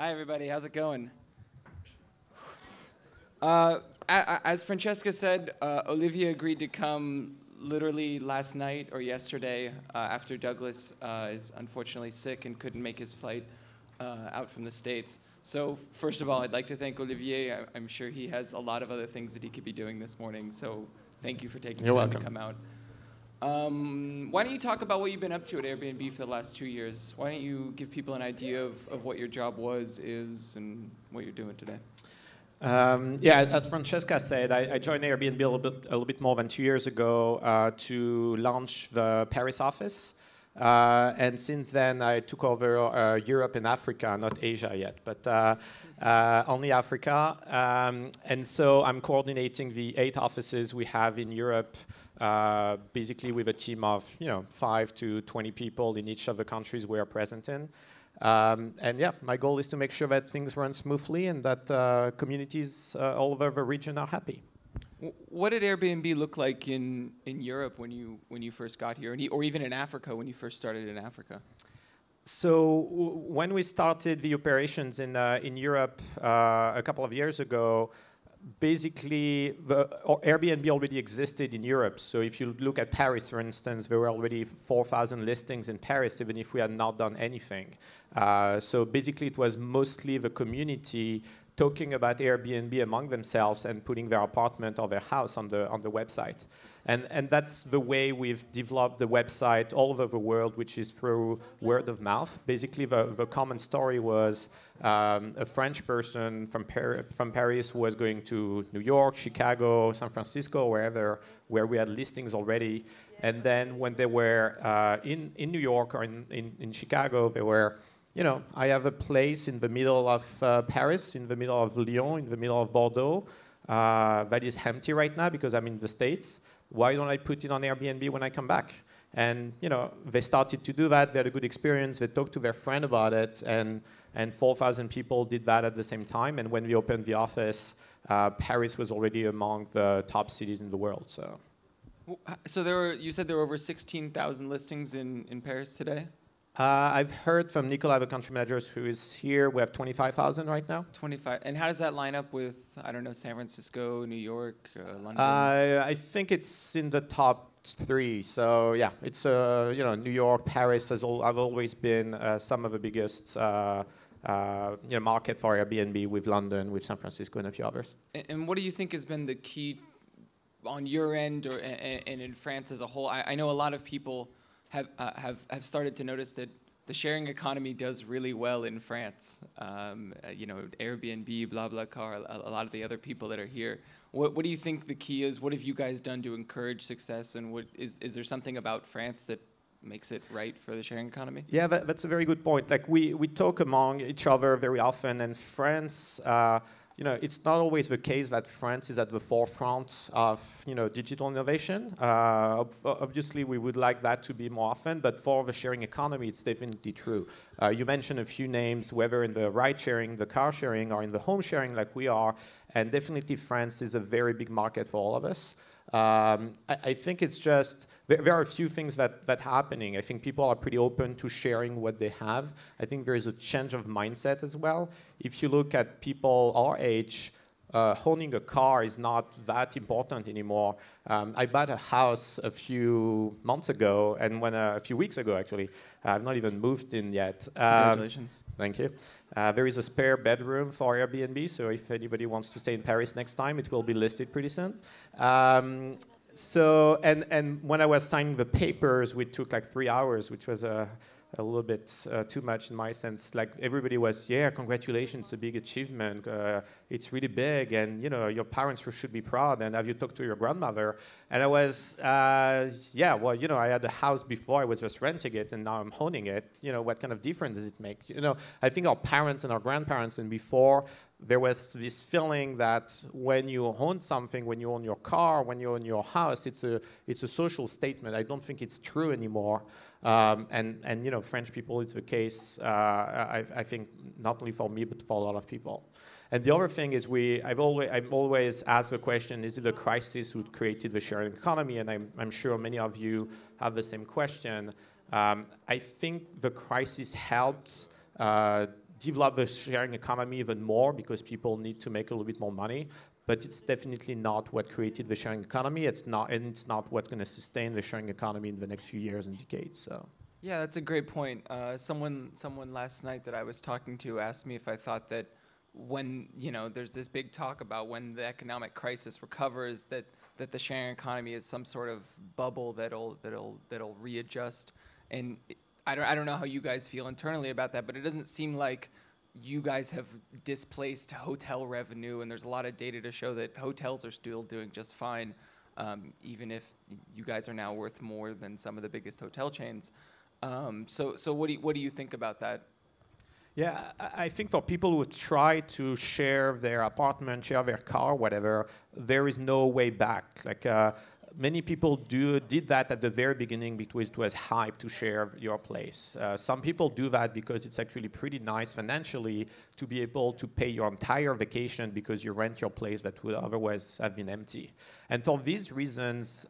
Hi, everybody. How's it going? As Francesca said, Olivier agreed to come literally last night or yesterday after Douglas is unfortunately sick and couldn't make his flight out from the States. So first of all, I'd like to thank Olivier. I'm sure he has a lot of other things that he could be doing this morning. So thank you for taking the time to come out. Why don't you talk about what you've been up to at Airbnb for the last 2 years? Why don't you give people an idea of what your job is, and what you're doing today? Yeah, as Francesca said, I joined Airbnb a little bit more than 2 years ago to launch the Paris office. And since then, I took over Europe and Africa, not Asia yet, but only Africa. And so I'm coordinating the 8 offices we have in Europe, basically with a team of 5 to 20 people in each of the countries we are present in. And yeah, my goal is to make sure that things run smoothly and that communities all over the region are happy. What did Airbnb look like in Europe when you first got here, or even in Africa when you first started in Africa? So when we started the operations in Europe a couple of years ago, basically Airbnb already existed in Europe. So if you look at Paris, for instance, there were already 4,000 listings in Paris, even if we had not done anything. So basically it was mostly the community talking about Airbnb among themselves and putting their apartment or their house on the website. And that's the way we've developed the website all over the world, which is through word of mouth. Basically, the common story was a French person from Paris was going to New York, Chicago, San Francisco, wherever, where we had listings already. And then when they were in New York or in Chicago, they were, I have a place in the middle of Paris, in the middle of Lyon, in the middle of Bordeaux, that is empty right now because I'm in the States. Why don't I put it on Airbnb when I come back? And they started to do that. They had a good experience. They talked to their friend about it, and 4,000 people did that at the same time. And when we opened the office, Paris was already among the top cities in the world. So you said there were over 16,000 listings in Paris today? I've heard from Nicola, the country manager who is here, we have 25,000 right now. 25. And how does that line up with, I don't know, San Francisco, New York, London? I think it's in the top 3. So yeah, it's New York, Paris have always been some of the biggest market for Airbnb, with London, with San Francisco, and a few others. And what do you think has been the key on your end and in France as a whole? I know a lot of people have started to notice that the sharing economy does really well in France. Airbnb, BlaBlaCar, a lot of the other people that are here. What do you think the key is? What have you guys done to encourage success? And is there something about France that makes it right for the sharing economy? Yeah, that's a very good point. Like we talk among each other very often, and France. It's not always the case that France is at the forefront of, digital innovation. Obviously, we would like that to be more often, but for the sharing economy, it's definitely true. You mentioned a few names, whether in the ride sharing, the car sharing, or in the home sharing like we are, and definitely France is a very big market for all of us. I think it's just, there are a few things that are happening. I think people are pretty open to sharing what they have. I think there is a change of mindset as well. If you look at people our age, owning a car is not that important anymore. I bought a house a few months ago, and a few weeks ago actually. I've not even moved in yet. Congratulations. Thank you. There is a spare bedroom for Airbnb, so if anybody wants to stay in Paris next time, it will be listed pretty soon. And when I was signing the papers, which took like 3 hours, which was a little bit too much in my sense. Like everybody was, yeah, congratulations, a big achievement. It's really big, and your parents should be proud. And have you talked to your grandmother? And I was, yeah, well, I had a house before. I was just renting it, and now I'm owning it. What kind of difference does it make? I think our parents and our grandparents, and before, there was this feeling that when you own something, when you own your car, when you own your house, it's a social statement. I don't think it's true anymore. And French people, it's the case. I think not only for me, but for a lot of people. And the other thing is I've always asked the question: is it a crisis who created the sharing economy? And I'm sure many of you have the same question. I think the crisis helped develop the sharing economy even more because people need to make a little bit more money. But it's definitely not what created the sharing economy. It's not, and it's not what's going to sustain the sharing economy in the next few years and decades. So. Yeah, that's a great point. Someone last night that I was talking to asked me if I thought that when, you know, there's this big talk about when the economic crisis recovers, that the sharing economy is some sort of bubble that'll readjust. And I don't know how you guys feel internally about that, but it doesn't seem like you guys have displaced hotel revenue, and there's a lot of data to show that hotels are still doing just fine, even if you guys are now worth more than some of the biggest hotel chains. So what do you think about that? Yeah, I think for people who try to share their apartment, share their car, whatever, there is no way back. Like many people did that at the very beginning because it was hype to share your place. Some people do that because it's actually pretty nice financially to be able to pay your entire vacation because you rent your place that would otherwise have been empty. And for these reasons,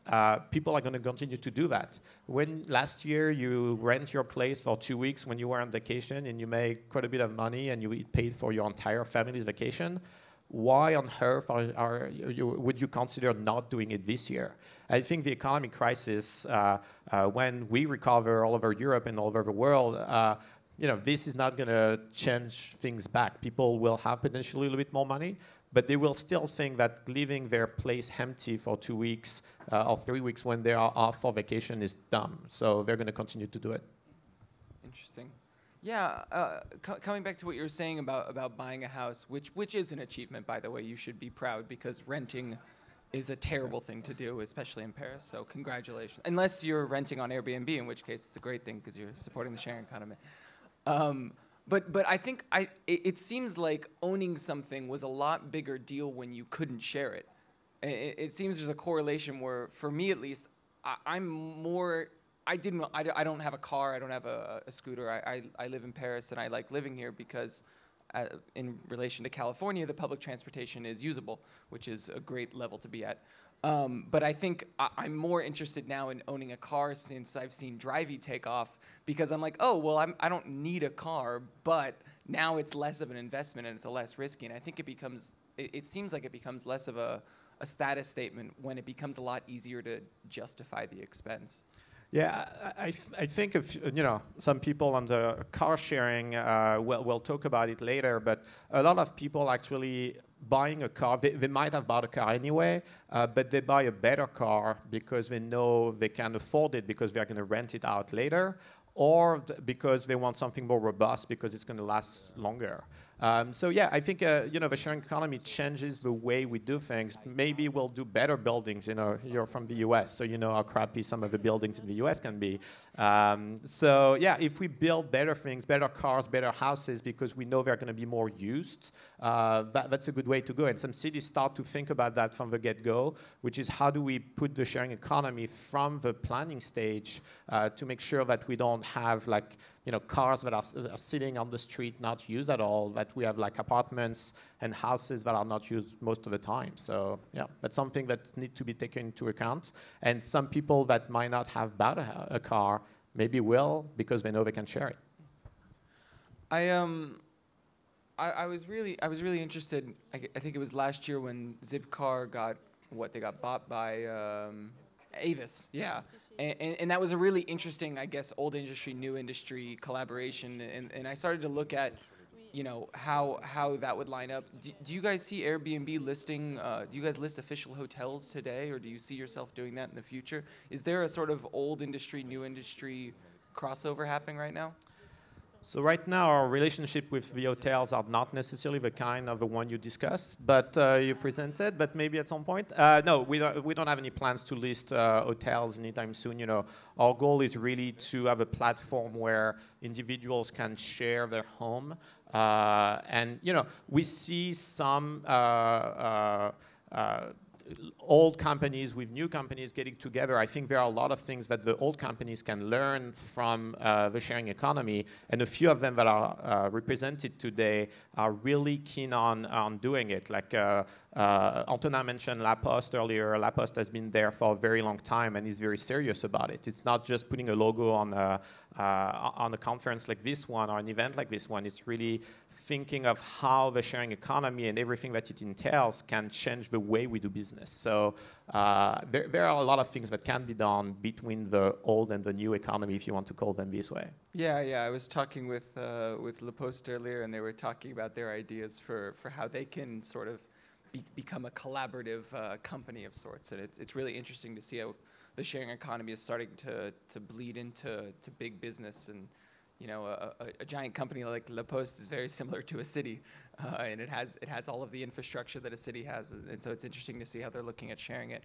people are going to continue to do that. When last year you rent your place for 2 weeks when you were on vacation and you make quite a bit of money and you paid for your entire family's vacation, why on earth would you consider not doing it this year? I think the economic crisis, when we recover all over Europe and all over the world, you know, this is not going to change things back. People will have potentially a little bit more money, but they will still think that leaving their place empty for 2 weeks or 3 weeks when they are off for vacation is dumb. So they're going to continue to do it. Interesting. Yeah, coming back to what you were saying about buying a house, which is an achievement, by the way. You should be proud because renting is a terrible thing to do, especially in Paris. So congratulations. Unless you're renting on Airbnb, in which case it's a great thing because you're supporting the sharing economy. But I think it seems like owning something was a lot bigger deal when you couldn't share it. It seems there's a correlation where, for me at least, I don't have a car. I don't have a scooter. I live in Paris, and I like living here because, in relation to California, the public transportation is usable, which is a great level to be at. But I think I'm more interested now in owning a car since I've seen Drivey take off, because I'm like, oh, well, I don't need a car, but now it's less of an investment and it's less risky. And I think it seems like it becomes less of a status statement when it becomes a lot easier to justify the expense. Yeah, I think if, you know, some people on the car sharing, we'll talk about it later, but a lot of people actually buying a car, they might have bought a car anyway, but they buy a better car because they know they can afford it because they're going to rent it out later, or because they want something more robust because it's going to last longer. So yeah, I think you know, the sharing economy changes the way we do things. Maybe we'll do better buildings. You know, you're from the U.S., so you know how crappy some of the buildings in the U.S. can be. So yeah, if we build better things, better cars, better houses, because we know they're going to be more used, that's a good way to go. And some cities start to think about that from the get-go, which is how do we put the sharing economy from the planning stage to make sure that we don't have, like, you know, cars that are sitting on the street not used at all, that we have like apartments and houses that are not used most of the time. So yeah, that's something that needs to be taken into account. And some people that might not have bought a car maybe will because they know they can share it. I was really interested. I think it was last year when Zipcar got bought by Avis, yeah. And that was a really interesting, I guess, old industry, new industry collaboration. And I started to look at, you know, how that would line up. Do you guys see Airbnb listing, do you guys list official hotels today, or do you see yourself doing that in the future? Is there a sort of old industry, new industry crossover happening right now? So right now, our relationship with the hotels are not necessarily the kind of the one you discussed, but you presented. But maybe at some point, no, we don't have any plans to list hotels anytime soon. You know, our goal is really to have a platform where individuals can share their home, and you know, we see some old companies with new companies getting together, I think there are a lot of things that the old companies can learn from the sharing economy, and a few of them that are represented today are really keen on doing it. Like Antonin mentioned La Poste earlier. La Poste has been there for a very long time and is very serious about it. It's not just putting a logo on a conference like this one or an event like this one. It's really thinking of how the sharing economy and everything that it entails can change the way we do business. So there are a lot of things that can be done between the old and the new economy, if you want to call them this way. Yeah. I was talking with La Poste earlier, and they were talking about their ideas for how they can sort of become a collaborative company of sorts. And it's really interesting to see how the sharing economy is starting to bleed into big business. And you know, a giant company like La Poste is very similar to a city, and it has all of the infrastructure that a city has, and so it's interesting to see how they're looking at sharing it.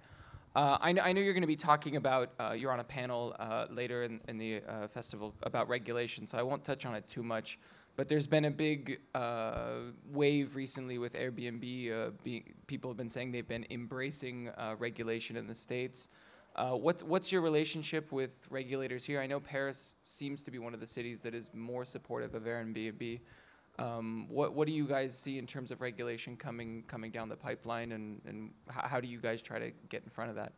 I know you're going to be talking about, you're on a panel later in the festival about regulation, so I won't touch on it too much, but there's been a big wave recently with Airbnb. People have been saying they've been embracing regulation in the States. What's your relationship with regulators here? I know Paris seems to be one of the cities that is more supportive of Airbnb. What do you guys see in terms of regulation coming down the pipeline, and how do you guys try to get in front of that?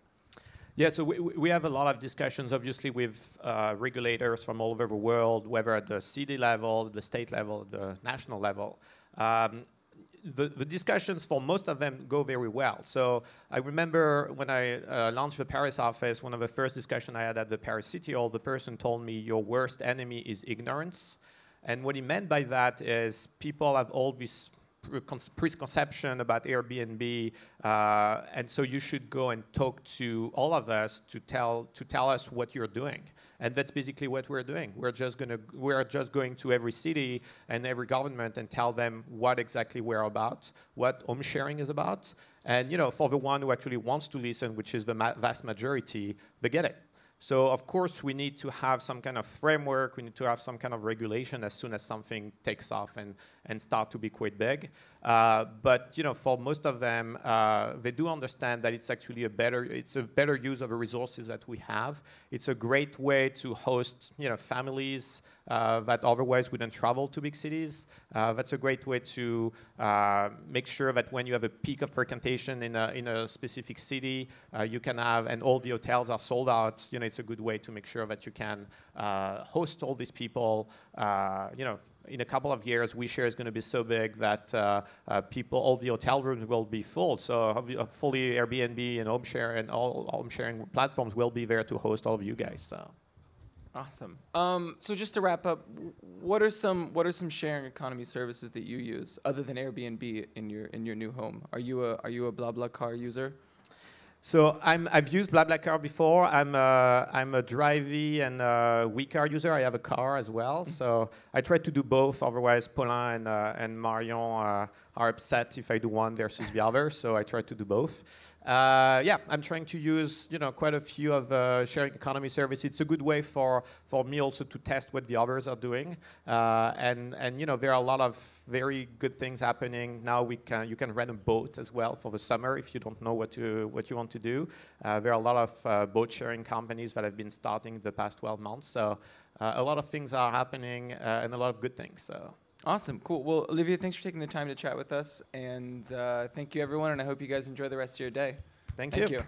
Yeah, so we have a lot of discussions, obviously, with regulators from all over the world, whether at the city level, the state level, the national level. The discussions for most of them go very well. So I remember when I launched the Paris office, one of the first discussions I had at the Paris City Hall, the person told me, your worst enemy is ignorance. And what he meant by that is people have all this preconception about Airbnb, and so you should go and talk to all of us to tell us what you're doing. And that's basically what we're doing. We're just going to every city and every government and tell them what exactly we're about, what home sharing is about. And for the one who actually wants to listen, which is the vast majority, they get it. So of course we need to have some kind of framework, we need to have some kind of regulation as soon as something takes off and start to be quite big. But for most of them, they do understand that it's actually a better use of the resources that we have. It's a great way to host families that otherwise wouldn't travel to big cities. That's a great way to make sure that when you have a peak of frequentation in a specific city, you can have, and all the hotels are sold out. It's a good way to make sure that you can host all these people. In a couple of years, Ouishare is going to be so big that all the hotel rooms will be full. So fully Airbnb and HomeShare and all home sharing platforms will be there to host all of you guys. So. Awesome. So just to wrap up, what are some sharing economy services that you use other than Airbnb in your new home? Are you a BlaBlaCar user? So I've used BlaBlaCar before. I'm a Drivey and a WeCar user. I have a car as well. So I try to do both. Otherwise, Paulin and Marion are upset if I do one versus the other. So I try to do both. Yeah, I'm trying to use quite a few of sharing economy services. It's a good way for me also to test what the others are doing. And there are a lot of very good things happening now. You can rent a boat as well for the summer if you don't know what you want to do. There are a lot of boat sharing companies that have been starting the past 12 months. So a lot of things are happening and a lot of good things. So. Awesome, cool. Well, Olivier, thanks for taking the time to chat with us, and thank you, everyone, and I hope you guys enjoy the rest of your day. Thank you.